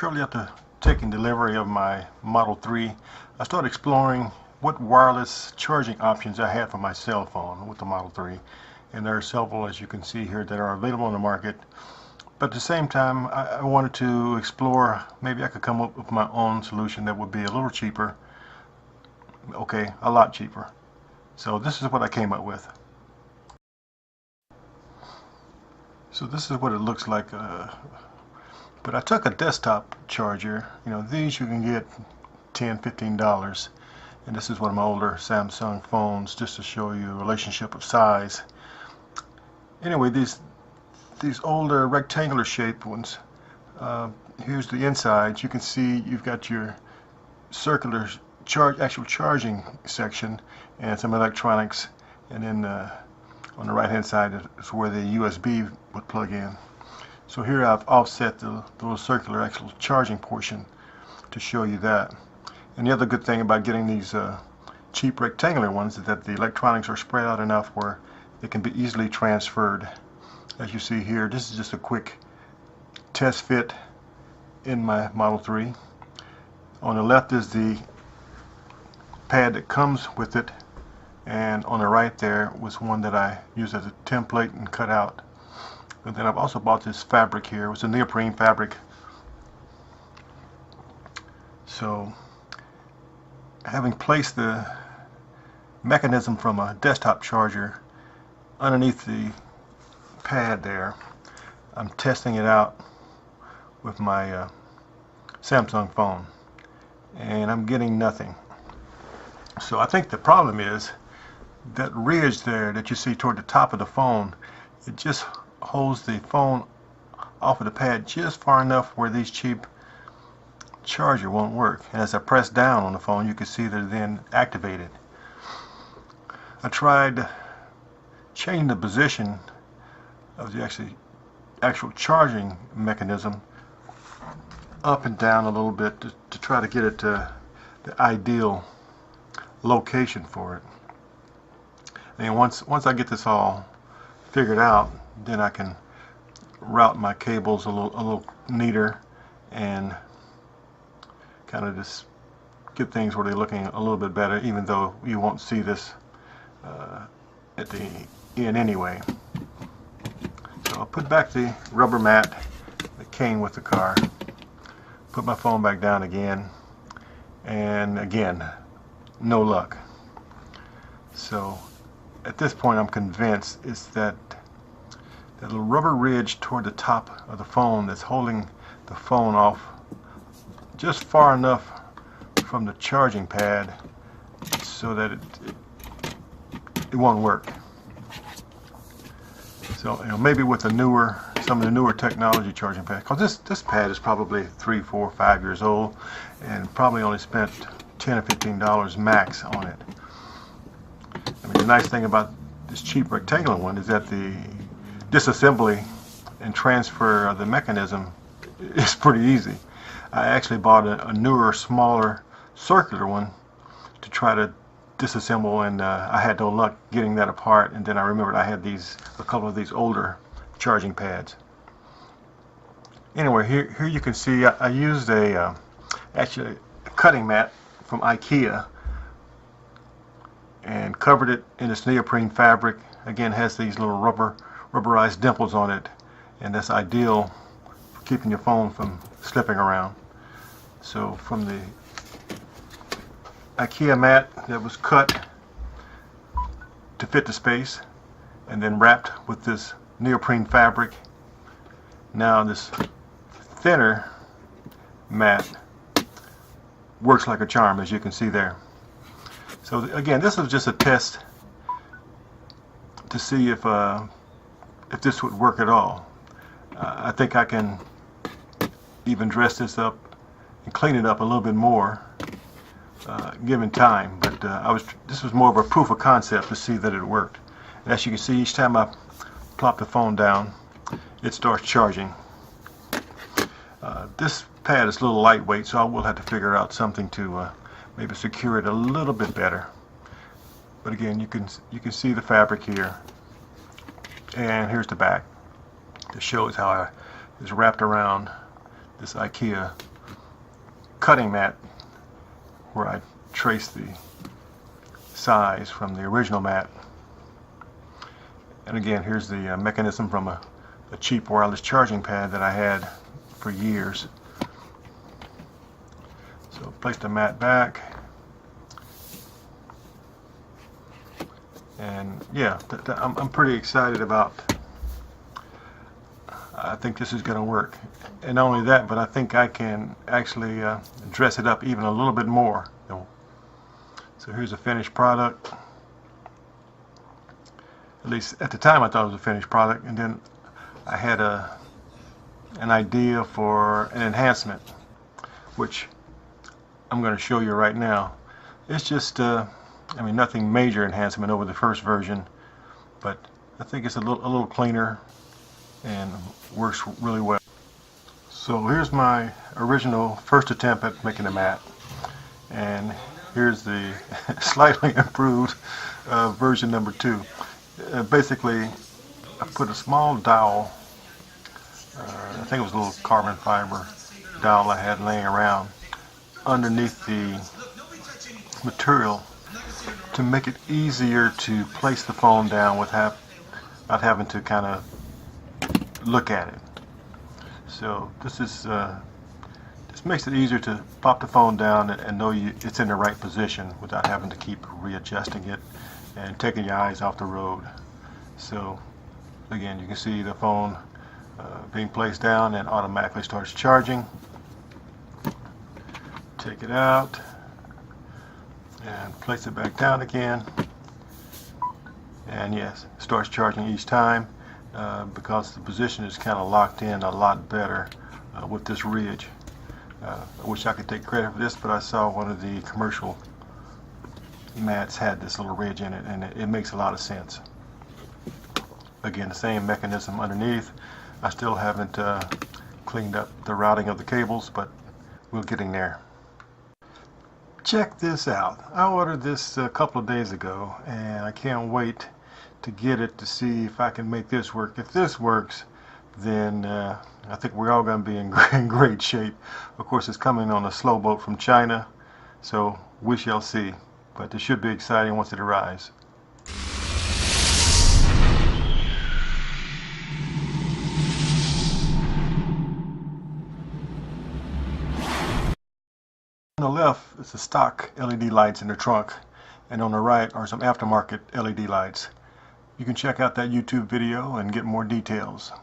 Shortly after taking delivery of my Model 3, I started exploring what wireless charging options I had for my cell phone with the Model 3. And there are several, as you can see here, that are available on the market. But at the same time, I wanted to explore, maybe I could come up with my own solution that would be a little cheaper. Okay, a lot cheaper. So this is what I came up with. So this is what it looks like. But I took a desktop charger. You know, these you can get $10–15. And this is one of my older Samsung phones, just to show you a relationship of size. Anyway, these older rectangular shaped ones, here's the inside. You can see you've got your circular actual charging section and some electronics, and then on the right hand side is where the USB would plug in. So here I've offset the little circular actual charging portion to show you that. And the other good thing about getting these cheap rectangular ones is that the electronics are spread out enough where they can be easily transferred. As you see here, this is just a quick test fit in my Model 3. On the left is the pad that comes with it, and on the right there was one that I used as a template and cut out. And then I've also bought this fabric here. It's a neoprene fabric. So, having placed the mechanism from a desktop charger underneath the pad there, I'm testing it out with my Samsung phone, and I'm getting nothing. So I think the problem is that ridge there that you see toward the top of the phone, it just holds the phone off of the pad just far enough where these cheap charger won't work. And as I press down on the phone, you can see they're then activated. I tried changing the position of the actual charging mechanism up and down a little bit to try to get it to the ideal location for it. And once I get this all figured out, then I can route my cables a little neater and kind of just get things where they're looking a little bit better, even though you won't see this at the end anyway. So I'll put back the rubber mat that came with the car, put my phone back down again, and again, no luck. So at this point I'm convinced it's that little rubber ridge toward the top of the phone that's holding the phone off just far enough from the charging pad so that it won't work. So, you know, maybe with some of the newer technology charging pads, because this pad is probably 3, 4, 5 years old, and probably only spent $10 or $15 max on it. I mean, the nice thing about this cheap rectangular one is that the disassembly and transfer of the mechanism is pretty easy. I actually bought a newer, smaller, circular one to try to disassemble, and I had no luck getting that apart. And then I remembered I had a couple of these older charging pads. Anyway, here you can see I used actually a cutting mat from IKEA and covered it in this neoprene fabric. Again, has these little rubberized dimples on it, and that's ideal for keeping your phone from slipping around. So from the IKEA mat that was cut to fit the space and then wrapped with this neoprene fabric, now this thinner mat works like a charm, as you can see there. So again, this was just a test to see if this would work at all. I think I can even dress this up and clean it up a little bit more given time, but this was more of a proof of concept to see that it worked. And as you can see, each time I plop the phone down, it starts charging. This pad is a little lightweight, so I will have to figure out something to maybe secure it a little bit better. But again, you can see the fabric here, and here's the back. This shows how it's wrapped around this IKEA cutting mat where I traced the size from the original mat. And again, here's the mechanism from a cheap wireless charging pad that I had for years. So place the mat back, and yeah, I'm pretty excited about. I think this is going to work, and not only that, but I think I can actually dress it up even a little bit more. So here's a finished product. At least at the time I thought it was a finished product, and then I had an idea for an enhancement, which I'm going to show you right now. It's just I mean, nothing major enhancement over the first version, but I think it's a little cleaner and works really well. So here's my original first attempt at making a mat, and here's the slightly improved version number 2. Basically, I put a small dowel, I think it was a little carbon fiber dowel I had laying around, underneath the material to make it easier to place the phone down without having to kind of look at it. So this makes it easier to pop the phone down and know it's in the right position without having to keep readjusting it and taking your eyes off the road. So again, you can see the phone being placed down and automatically starts charging. Take it out and place it back down again, and yes, it starts charging each time because the position is kind of locked in a lot better with this ridge. I wish I could take credit for this, but I saw one of the commercial mats had this little ridge in it, and it makes a lot of sense. Again, the same mechanism underneath. I still haven't cleaned up the routing of the cables, but we're getting there. Check this out. I ordered this a couple of days ago, and I can't wait to get it to see if I can make this work. If this works, then I think we're all going to be in great shape. Of course, it's coming on a slow boat from China, so we shall see. But it should be exciting once it arrives. On the left is the stock LED lights in the trunk, and on the right are some aftermarket LED lights. You can check out that YouTube video and get more details.